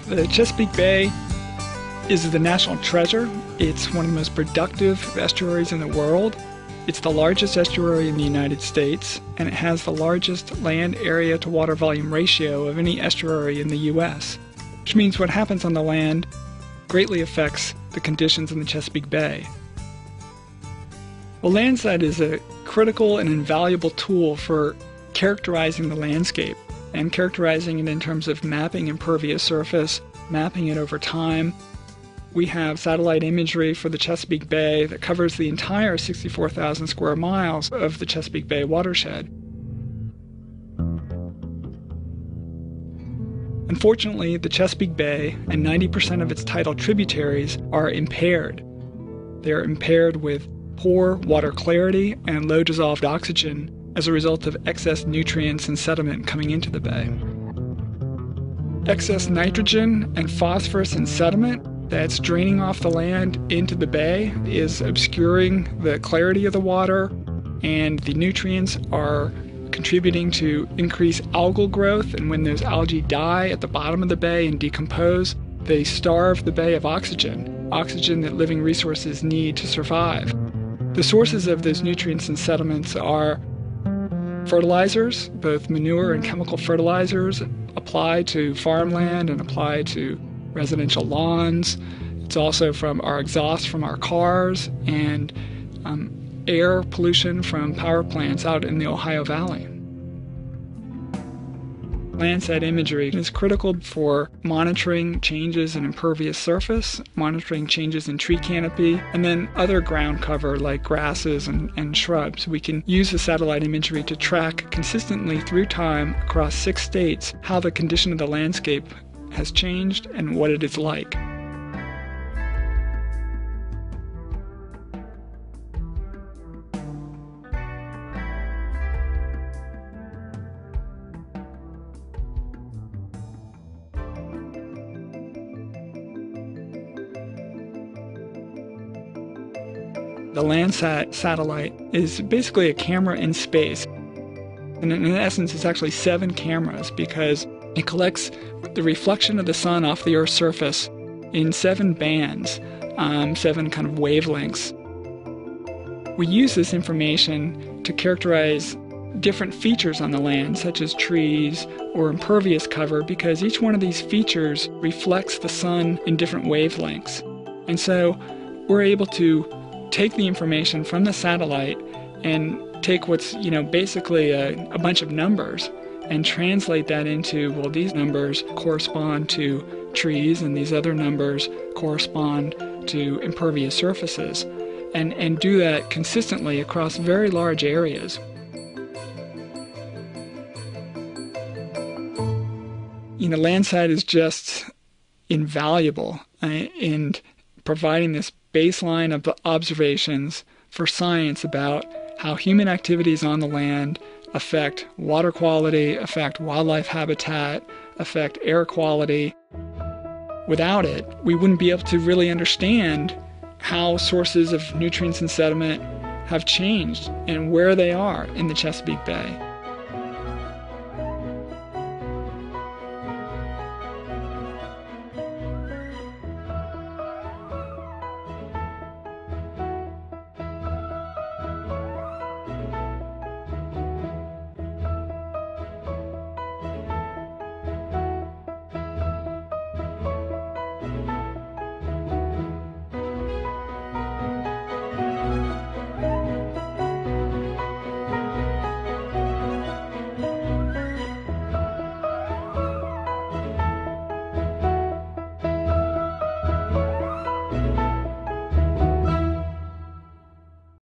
The Chesapeake Bay is the national treasure. It's one of the most productive estuaries in the world. It's the largest estuary in the United States, and it has the largest land area to water volume ratio of any estuary in the U.S., which means what happens on the land greatly affects the conditions in the Chesapeake Bay. Well, Landsat is a critical and invaluable tool for characterizing the landscape and characterizing it in terms of mapping impervious surface, mapping it over time. We have satellite imagery for the Chesapeake Bay that covers the entire 64,000 square miles of the Chesapeake Bay watershed. Unfortunately, the Chesapeake Bay and 90% of its tidal tributaries are impaired. They're impaired with poor water clarity and low dissolved oxygen as a result of excess nutrients and sediment coming into the bay. Excess nitrogen and phosphorus and sediment that's draining off the land into the bay is obscuring the clarity of the water, and the nutrients are contributing to increased algal growth, and when those algae die at the bottom of the bay and decompose, they starve the bay of oxygen that living resources need to survive. The sources of those nutrients and sediments are fertilizers, both manure and chemical fertilizers apply to farmland and apply to residential lawns. It's also from our exhaust from our cars and air pollution from power plants out in the Ohio Valley. Landsat imagery is critical for monitoring changes in impervious surface, monitoring changes in tree canopy, and then other ground cover like grasses and shrubs. We can use the satellite imagery to track consistently through time across 6 states how the condition of the landscape has changed and what it is like. The Landsat satellite is basically a camera in space. And in essence, it's actually 7 cameras because it collects the reflection of the sun off the Earth's surface in 7 bands, 7 kind of wavelengths. We use this information to characterize different features on the land, such as trees or impervious cover, because each one of these features reflects the sun in different wavelengths. And so we're able to take the information from the satellite and take what's, basically a bunch of numbers and translate that into, well, these numbers correspond to trees and these other numbers correspond to impervious surfaces, and do that consistently across very large areas. Landsat is just invaluable in providing this baseline of observations for science about how human activities on the land affect water quality, affect wildlife habitat, affect air quality. Without it, we wouldn't be able to really understand how sources of nutrients and sediment have changed and where they are in the Chesapeake Bay.